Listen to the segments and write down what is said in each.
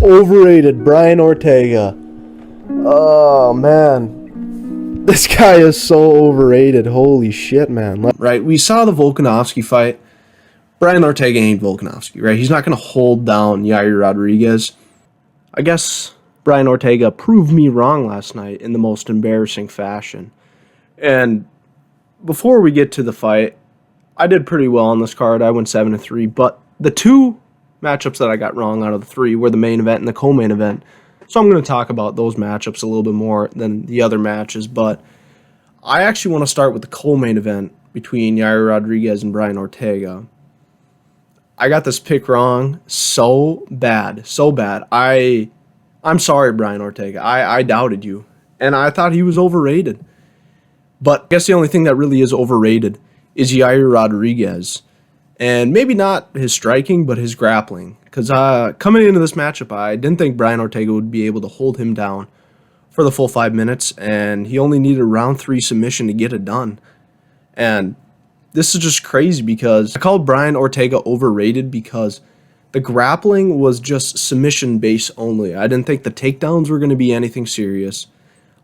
Overrated Brian Ortega. Oh, man. This guy is so overrated. Holy shit, man. Right, we saw the Volkanovski fight. Brian Ortega ain't Volkanovski, right? He's not going to hold down Yair Rodriguez. I guess Brian Ortega proved me wrong last night in the most embarrassing fashion. And before we get to the fight, I did pretty well on this card. I went 7-3, but the two matchups that I got wrong out of the three were the main event and the co-main event. So I'm going to talk about those matchups a little bit more than the other matches, but I actually want to start with the co-main event between Yair Rodriguez and Brian Ortega. I got this pick wrong so bad. I'm sorry, Brian Ortega. I doubted you, and I thought he was overrated. But I guess the only thing that really is overrated is Yair Rodriguez. And maybe not his striking, but his grappling. Because coming into this matchup, I didn't think Brian Ortega would be able to hold him down for the full 5 minutes. And he only needed a round 3 submission to get it done. And this is just crazy because I called Brian Ortega overrated because the grappling was just submission base only. I didn't think the takedowns were going to be anything serious.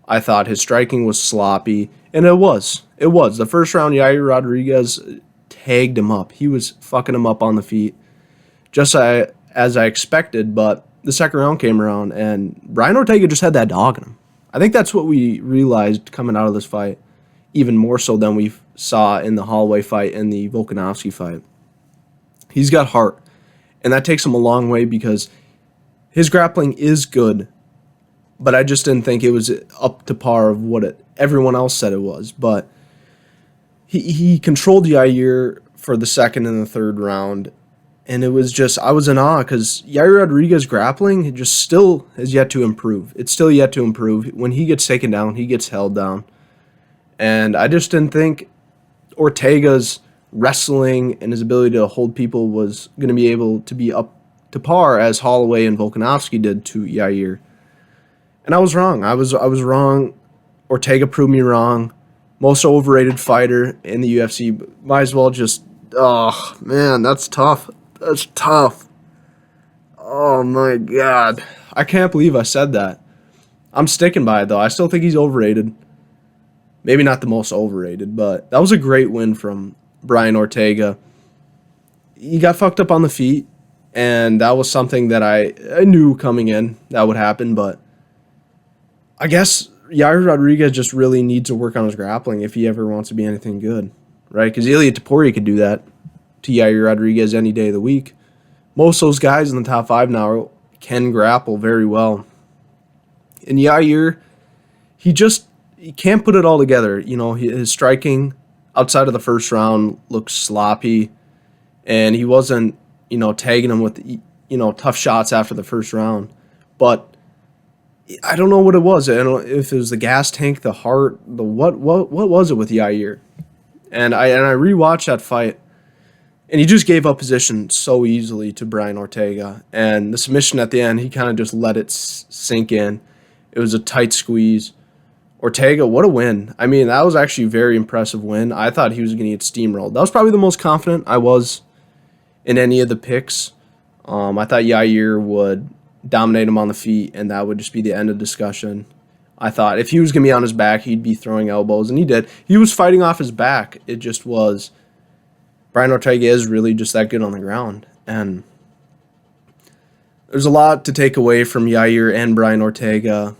I thought his striking was sloppy. And it was. The first round, Yair Rodriguez tagged him up. He was fucking him up on the feet, just as I expected. But the second round came around, and Brian Ortega just had that dog in him. I think that's what we realized coming out of this fight, even more so than we saw in the Holloway fight and the Volkanovski fight. He's got heart, and that takes him a long way because his grappling is good, but I just didn't think it was up to par of what everyone else said it was. But he controlled Yair for the second and the third round, and it was just, I was in awe because Yair Rodriguez grappling just still has yet to improve. It's still yet to improve. When he gets taken down, he gets held down. And I just didn't think Ortega's wrestling and his ability to hold people was going to be able to be up to par as Holloway and Volkanovski did to Yair. And I was wrong. I was wrong. Ortega proved me wrong. Most overrated fighter in the UFC. Might as well just... Oh, man, that's tough. That's tough. Oh, my God. I can't believe I said that. I'm sticking by it, though. I still think he's overrated. Maybe not the most overrated, but that was a great win from Brian Ortega. He got fucked up on the feet, and that was something that I knew coming in that would happen, but I guess Yair Rodriguez just really needs to work on his grappling if he ever wants to be anything good, right? Because Ilia Topuria could do that to Yair Rodriguez any day of the week. Most of those guys in the top 5 now can grapple very well. And Yair, he can't put it all together. You know, his striking outside of the first round looks sloppy, and he wasn't, tagging him with, tough shots after the first round. But I don't know what it was. I don't know if it was the gas tank, the heart, what was it with Yair? And I rewatched that fight, and he just gave up position so easily to Brian Ortega. And the submission at the end, he kind of just let it sink in. It was a tight squeeze. Ortega, what a win. I mean, that was actually a very impressive win. I thought he was going to get steamrolled. That was probably the most confident I was in any of the picks. I thought Yair would dominate him on the feet, and that would just be the end of discussion. I thought if he was going to be on his back, he'd be throwing elbows, and he did. He was fighting off his back. It just was... Brian Ortega is really just that good on the ground, and there's a lot to take away from Yair and Brian Ortega.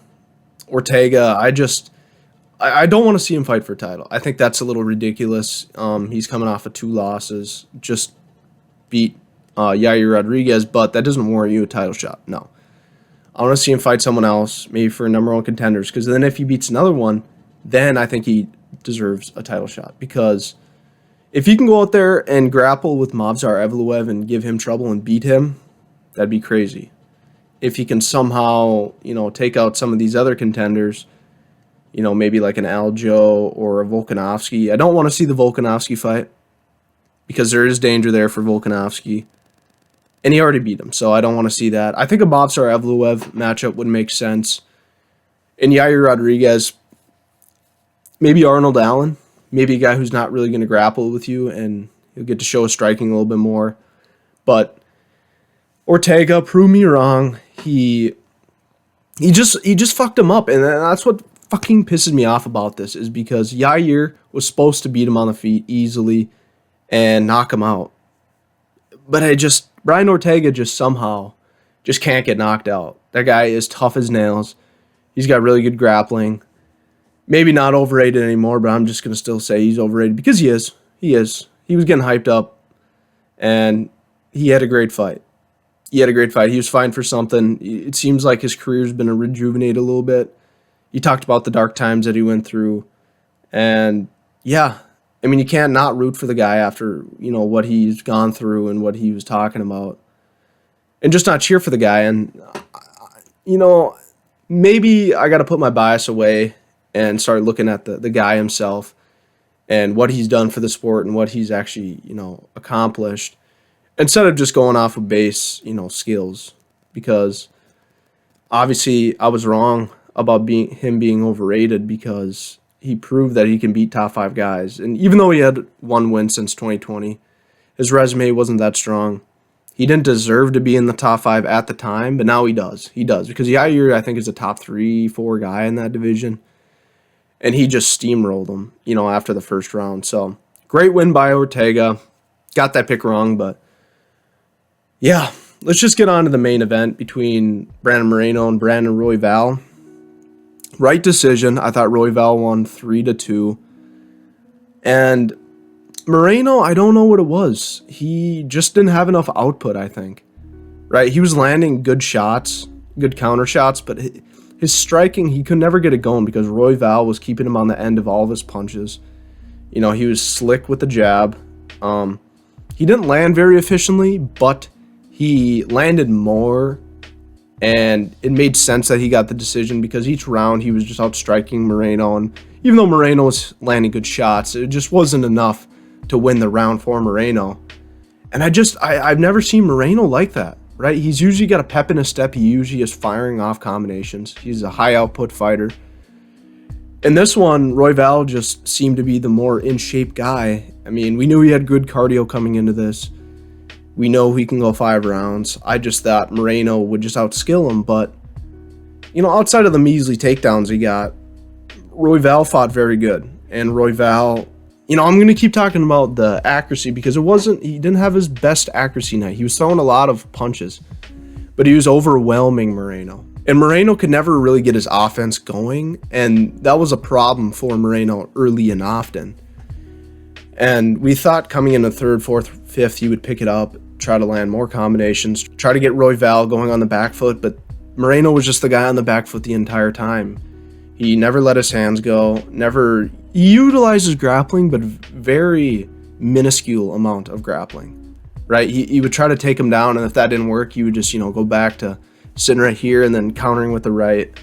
Ortega, I don't want to see him fight for a title. I think that's a little ridiculous. He's coming off of 2 losses, just beat Yair Rodriguez, but that doesn't warrant you a title shot. No. I want to see him fight someone else, maybe for number 1 contenders, because then if he beats another one, then I think he deserves a title shot. Because if he can go out there and grapple with Movsar Evloev and give him trouble and beat him, that'd be crazy. If he can somehow, take out some of these other contenders, maybe like an Aljo or a Volkanovski. I don't want to see the Volkanovski fight because there is danger there for Volkanovski. And he already beat him, so I don't want to see that. I think a Movsar Evloev matchup would make sense. And Yair Rodriguez, maybe Arnold Allen, maybe a guy who's not really going to grapple with you, and he'll get to show his striking a little bit more. But Ortega proved me wrong. he just fucked him up, and that's what fucking pisses me off about this, is because Yair was supposed to beat him on the feet easily and knock him out. But Brian Ortega just somehow just can't get knocked out. That guy is tough as nails. He's got really good grappling. Maybe not overrated anymore, but I'm just going to still say he's overrated because he is. He is. He was getting hyped up, and he had a great fight. He was fighting for something. It seems like his career's been rejuvenated a little bit. You talked about the dark times that he went through, and yeah, I mean, you can't not root for the guy after, what he's gone through and what he was talking about, and just not cheer for the guy. And, maybe I got to put my bias away and start looking at the guy himself and what he's done for the sport and what he's actually, accomplished, instead of just going off of base, skills. Because obviously I was wrong about him being overrated, because he proved that he can beat top 5 guys. And even though he had one win since 2020, his resume wasn't that strong. He didn't deserve to be in the top 5 at the time, but now he does. He does, because Yair, I think, is a top 3-4 guy in that division. And he just steamrolled him, after the first round. So, great win by Ortega. Got that pick wrong, but yeah, let's just get on to the main event between Brandon Moreno and Brandon Royval. Right decision. I thought Royval won 3-2. And Moreno, I don't know what it was. He just didn't have enough output, I think. Right? He was landing good shots, good counter shots, but his striking, he could never get it going because Royval was keeping him on the end of all of his punches. He was slick with the jab. He didn't land very efficiently, but he landed more, and it made sense that he got the decision because each round he was just outstriking Moreno, and even though Moreno was landing good shots, it just wasn't enough to win the round for Moreno. And I've never seen Moreno like that, right? He's usually got a pep in his step. He usually is firing off combinations. He's a high output fighter. In this one, Royval just seemed to be the more in shape guy. I mean, we knew he had good cardio coming into this. We know he can go 5 rounds. I just thought Moreno would just outskill him, but outside of the measly takedowns he got, Royval fought very good. And Royval, I'm going to keep talking about the accuracy because he didn't have his best accuracy night. He was throwing a lot of punches, but he was overwhelming Moreno. And Moreno could never really get his offense going, and that was a problem for Moreno early and often. And we thought coming in the 3rd, 4th, 5th, he would pick it up, try to land more combinations, try to get Royval going on the back foot, but Moreno was just the guy on the back foot the entire time. He never let his hands go, he utilized his grappling, but very minuscule amount of grappling, right? He would try to take him down, and if that didn't work, he would just, go back to sitting right here and then countering with the right.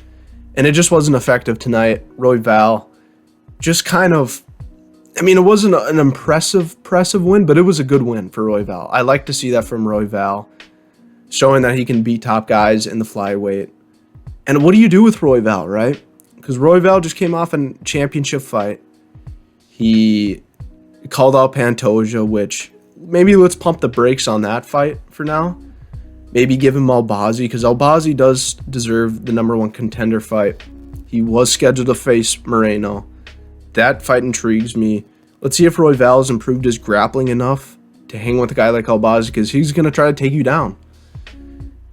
And it just wasn't effective tonight. Royval just kind of, it wasn't an impressive win, but it was a good win for Royval. I like to see that from Royval, showing that he can beat top guys in the flyweight. And what do you do with Royval, right? Because Royval just came off a championship fight. He called out Pantoja, which maybe let's pump the brakes on that fight for now. Maybe give him Albazi, because Albazi does deserve the #1 contender fight. He was scheduled to face Moreno. That fight intrigues me. Let's see if Royval has improved his grappling enough to hang with a guy like Albazi, because he's going to try to take you down.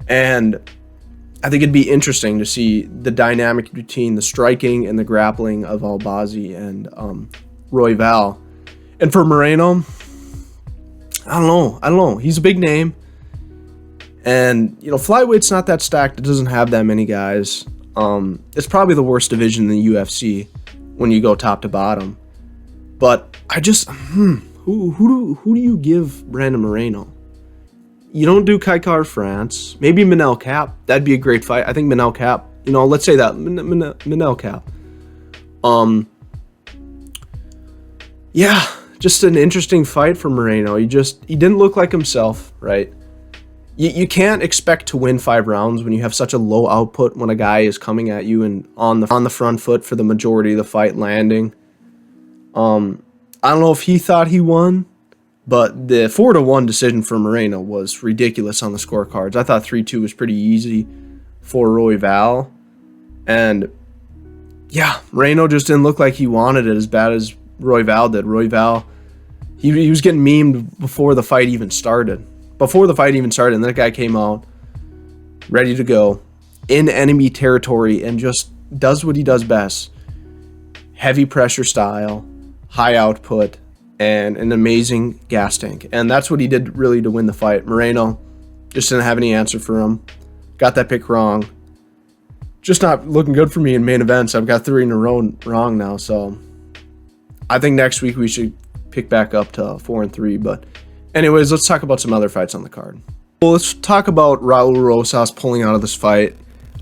And I think it'd be interesting to see the dynamic between the striking and the grappling of Albazi and Royval. And for Moreno, I don't know. He's a big name. And, flyweight's not that stacked. It doesn't have that many guys. It's probably the worst division in the UFC when you go top to bottom. But I just, who do you give Brandon Moreno? You don't do Kaikar France. Maybe Manel Cap. That'd be a great fight. I think Manel Cap, let's say that. Manel Cap. Yeah, just an interesting fight for Moreno. He didn't look like himself, right? You can't expect to win 5 rounds when you have such a low output when a guy is coming at you and on the front foot for the majority of the fight, landing. I don't know if he thought he won, but the 4-1 decision for Moreno was ridiculous on the scorecards. I thought 3-2 was pretty easy. for Royval. And yeah, Moreno just didn't look like he wanted it as bad as Royval did. Royval, he was getting memed before the fight even started. And that guy came out ready to go in enemy territory and just does what he does best. Heavy pressure style, high output, and an amazing gas tank. And that's what he did really to win the fight. Moreno just didn't have any answer for him. Got that pick wrong. Just not looking good for me in main events. I've got 3 in a row wrong now, so I think next week we should pick back up to 4-3. But anyways, let's talk about some other fights on the card. Well, let's talk about Raul Rosas pulling out of this fight.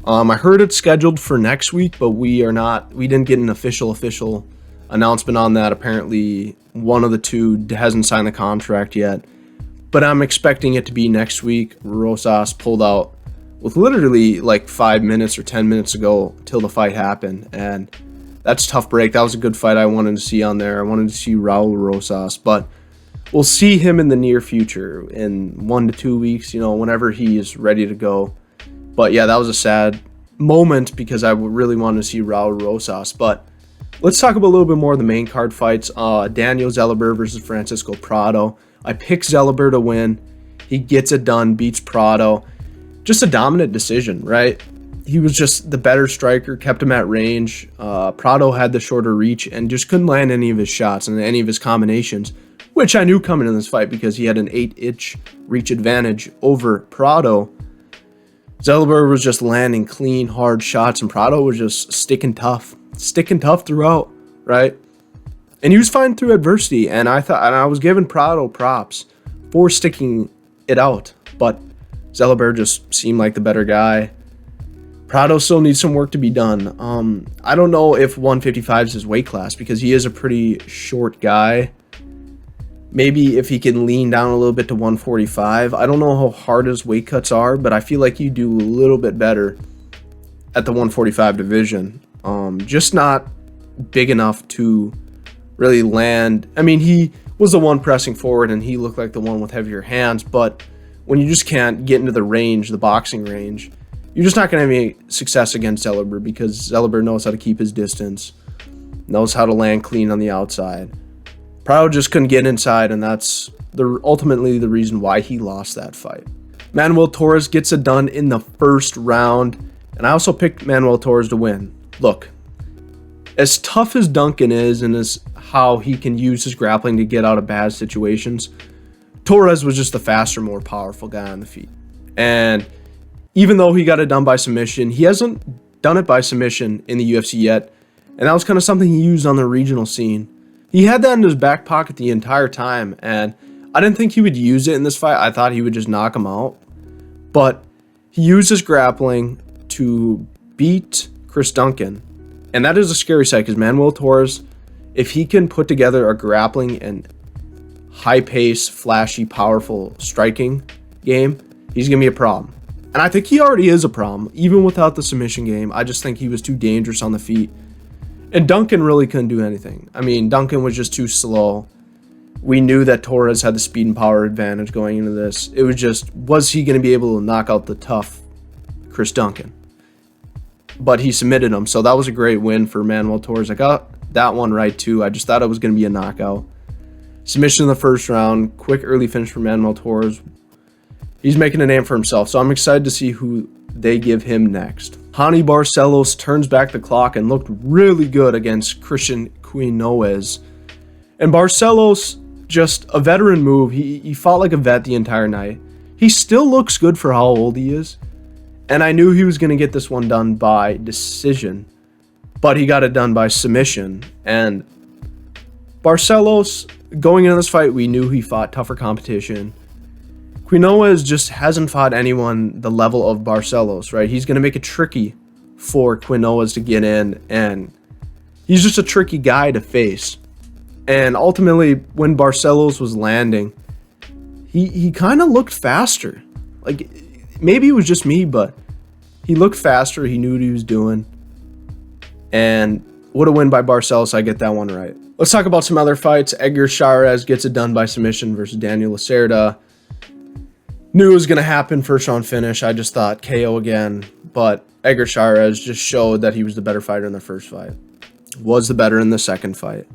I heard it's scheduled for next week, but we didn't get an official announcement on that. Apparently, one of the two hasn't signed the contract yet, but I'm expecting it to be next week. Rosas pulled out with literally like 5 minutes or 10 minutes ago till the fight happened, and that's a tough break. That was a good fight I wanted to see on there. I wanted to see Raul Rosas, but we'll see him in the near future in 1 to 2 weeks, whenever he is ready to go. But yeah, that was a sad moment because I really wanted to see Raul Rosas. But let's talk about a little bit more of the main card fights. Daniel Zellweger versus Francisco Prado. I picked Zellweger to win. He gets it done, beats Prado. Just a dominant decision, right? He was just the better striker, kept him at range. Prado had the shorter reach and just couldn't land any of his shots and any of his combinations, which I knew coming in this fight because he had an 8-inch reach advantage over Prado. Zellweger was just landing clean, hard shots, and Prado was just sticking tough throughout, right? And he was fine through adversity, and I was giving Prado props for sticking it out, but Zellweger just seemed like the better guy. Prado still needs some work to be done. I don't know if 155 is his weight class because he is a pretty short guy. Maybe if he can lean down a little bit to 145. I don't know how hard his weight cuts are, but I feel like you do a little bit better at the 145 division. Just not big enough to really land. I mean, he was the one pressing forward and he looked like the one with heavier hands, but when you just can't get into the range, the boxing range, you're just not going to have any success against Zellweger because Zellweger knows how to keep his distance, knows how to land clean on the outside. Prado just couldn't get inside, and that's ultimately the reason why he lost that fight. Manuel Torres gets it done in the first round, and I also picked Manuel Torres to win. Look, as tough as Duncan is and as how he can use his grappling to get out of bad situations, Torres was just the faster, more powerful guy on the feet. And even though he got it done by submission, he hasn't done it by submission in the UFC yet, and that was kind of something he used on the regional scene. He had that in his back pocket the entire time, and I didn't think he would use it in this fight. I thought he would just knock him out. But he used his grappling to beat Chris Duncan, and that is a scary sight because Manuel Torres, if he can put together a grappling and high-pace, flashy, powerful striking game, he's going to be a problem. And I think he already is a problem, even without the submission game. I just think he was too dangerous on the feet. And Duncan really couldn't do anything. I mean, Duncan was just too slow. We knew that Torres had the speed and power advantage going into this. It was just, was he going to be able to knock out the tough Chris Duncan? But he submitted him, so that was a great win for Manuel Torres. I got that one right, too. I just thought it was going to be a knockout. Submission in the first round. Quick early finish for Manuel Torres. He's making a name for himself, so I'm excited to see who they give him next. Hani Barcelos turns back the clock and looked really good against Christian Quinones. And Barcelos, just a veteran move. He fought like a vet the entire night. He still looks good for how old he is. And I knew he was going to get this one done by decision. But he got it done by submission. And Barcelos, going into this fight, we knew he fought tougher competition. Quinones just hasn't fought anyone the level of Barcelos, right? He's going to make it tricky for Quinones to get in, and he's just a tricky guy to face. And ultimately, when Barcelos was landing, he kind of looked faster. Like, maybe it was just me, but he looked faster. He knew what he was doing. And what a win by Barcelos. I get that one right. Let's talk about some other fights. Edgar Chairez gets it done by submission versus Daniel Lacerda. Knew it was going to happen, first round finish. I just thought KO again. but Edgar Chairez just showed that he was the better fighter in the first fight. Was the better in the second fight.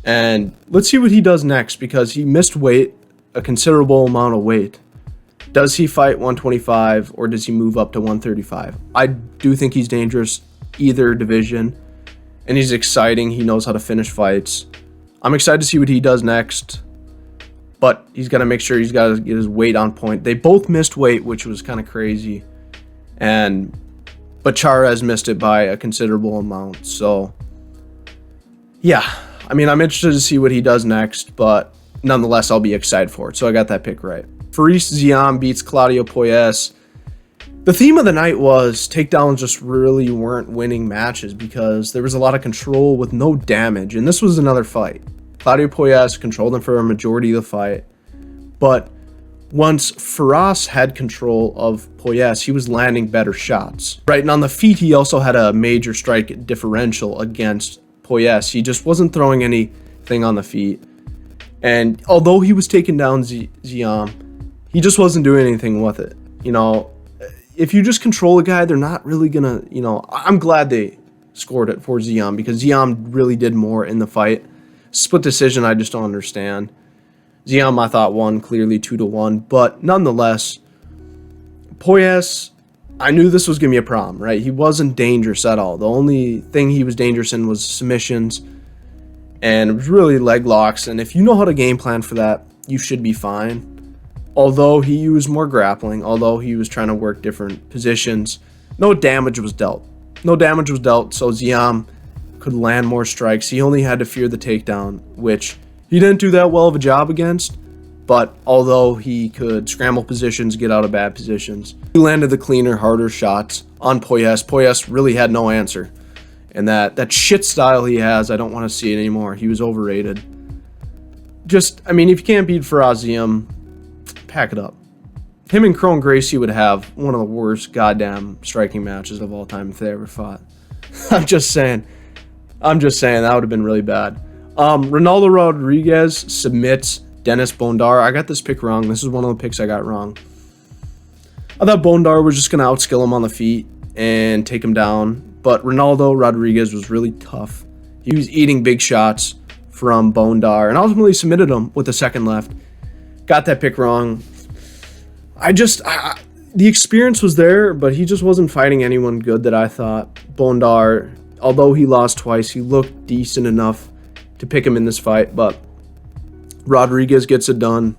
And let's see what he does next, because he missed weight, a considerable amount of weight. Does he fight 125 or does he move up to 135? I do think he's dangerous either division, and he's exciting. He knows how to finish fights. I'm excited to see what he does next, but he's got to make sure he's got to get his weight on point. They both missed weight, which was kind of crazy, but Chairez missed it by a considerable amount. So yeah, I mean, I'm interested to see what he does next, but nonetheless, I'll be excited for it. So I got that pick right. Faris Ziam beats Claudio Puelles. The theme of the night was takedowns just really weren't winning matches because there was a lot of control with no damage. And this was another fight. Claudio Puelles controlled him for a majority of the fight. But once Faris had control of Puelles, he was landing better shots. Right, and on the feet, he also had a major strike differential against Puelles. He just wasn't throwing anything on the feet. And although he was taking down Ziam, he just wasn't doing anything with it. You know, if you just control a guy, they're not really going to, you know, I'm glad they scored it for Ziam because Ziam really did more in the fight. Split decision, I just don't understand. Ziam, I thought, won clearly 2-1. But nonetheless, Puelles, I knew this was going to be a problem, right? He wasn't dangerous at all. The only thing he was dangerous in was submissions. And it was really leg locks. And if you know how to game plan for that, you should be fine. Although he used more grappling, although he was trying to work different positions, no damage was dealt. No damage was dealt, so Ziam could land more strikes. He only had to fear the takedown, which he didn't do that well of a job against. But although he could scramble positions, get out of bad positions, he landed the cleaner, harder shots on Puelles. Puelles really had no answer. And that shit style he has, I don't want to see it anymore. He was overrated. Just, I mean, if you can't beat Faris Ziam, pack it up. Him and Kron Gracie would have one of the worst goddamn striking matches of all time if they ever fought. I'm just saying that would have been really bad. Ronaldo Rodriguez submits Dennis Bondar. I got this pick wrong. This is one of the picks I got wrong. I thought Bondar was just going to outskill him on the feet and take him down, but Ronaldo Rodriguez was really tough. He was eating big shots from Bondar and ultimately submitted him with the second left. Got that pick wrong. The experience was there, but he just wasn't fighting anyone good that I thought. Bondar, although he lost twice, he looked decent enough to pick him in this fight, but Rodriguez gets it done.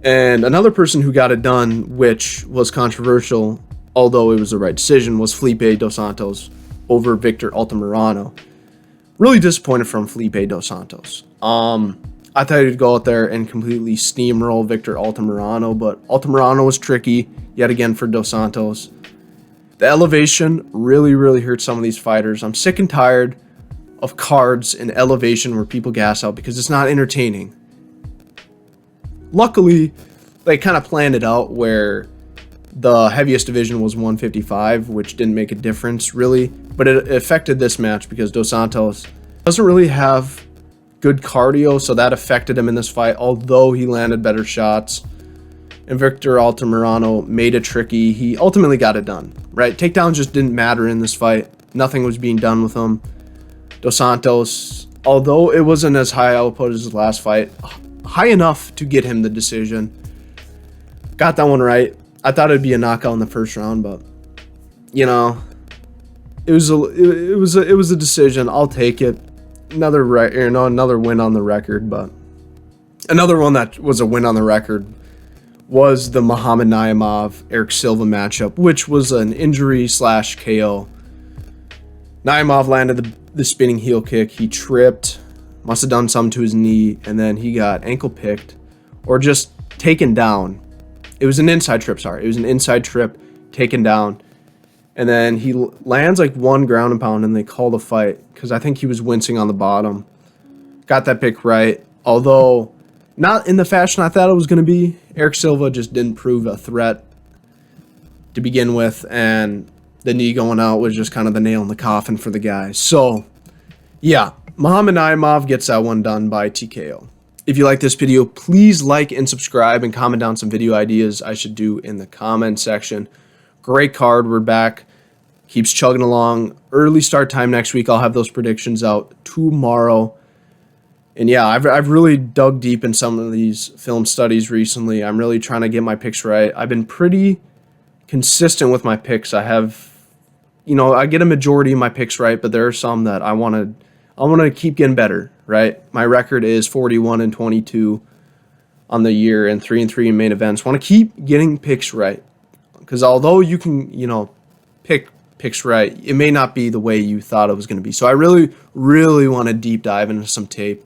And another person who got it done, which was controversial, although it was the right decision, was Felipe Dos Santos over Victor Altamirano. Really disappointed from Felipe Dos Santos. I thought he'd go out there and completely steamroll Victor Altamirano, but Altamirano was tricky yet again for Dos Santos. The elevation really, really hurt some of these fighters. I'm sick and tired of cards and elevation where people gas out because it's not entertaining. Luckily, they kind of planned it out where the heaviest division was 155, which didn't make a difference really, but it affected this match because Dos Santos doesn't really have good cardio, so that affected him in this fight, although he landed better shots. And Victor Altamirano made it tricky. He ultimately got it done, right? Takedowns just didn't matter in this fight. Nothing was being done with him. Dos Santos, although it wasn't as high output as his last fight, high enough to get him the decision. Got that one right. I thought it'd be a knockout in the first round, but you know, it was a decision. I'll take it. Another win on the record, but another one that was a win on the record was the Muhammad Naimov Eric Silva matchup, which was an injury / KO. Naimov landed the spinning heel kick. He tripped, must have done something to his knee, and then he got ankle picked or just taken down. It was an inside trip, sorry. It was an inside trip, taken down. And then he lands like one ground and pound and they call the fight because I think he was wincing on the bottom. Got that pick right. Although not in the fashion I thought it was going to be. Eric Silva just didn't prove a threat to begin with. And the knee going out was just kind of the nail in the coffin for the guy. So, yeah, Muhammad Naimov gets that one done by TKO. If you like this video, please like and subscribe and comment down some video ideas I should do in the comment section. Great card. We're back. Keeps chugging along. Early start time next week. I'll have those predictions out tomorrow. And yeah, I've really dug deep in some of these film studies recently. I'm really trying to get my picks right. I've been pretty consistent with my picks. I have, I get a majority of my picks right, but there are some that I want to keep getting better, right? My record is 41-22 on the year and 3-3 in main events. Want to keep getting picks right. Because although you can, pick picks right, it may not be the way you thought it was going to be. So I really, really want to deep dive into some tape.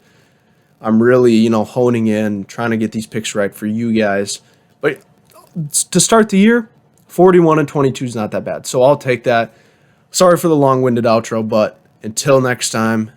I'm really, honing in, trying to get these picks right for you guys. But to start the year, 41-22 is not that bad. So I'll take that. Sorry for the long-winded outro, but until next time,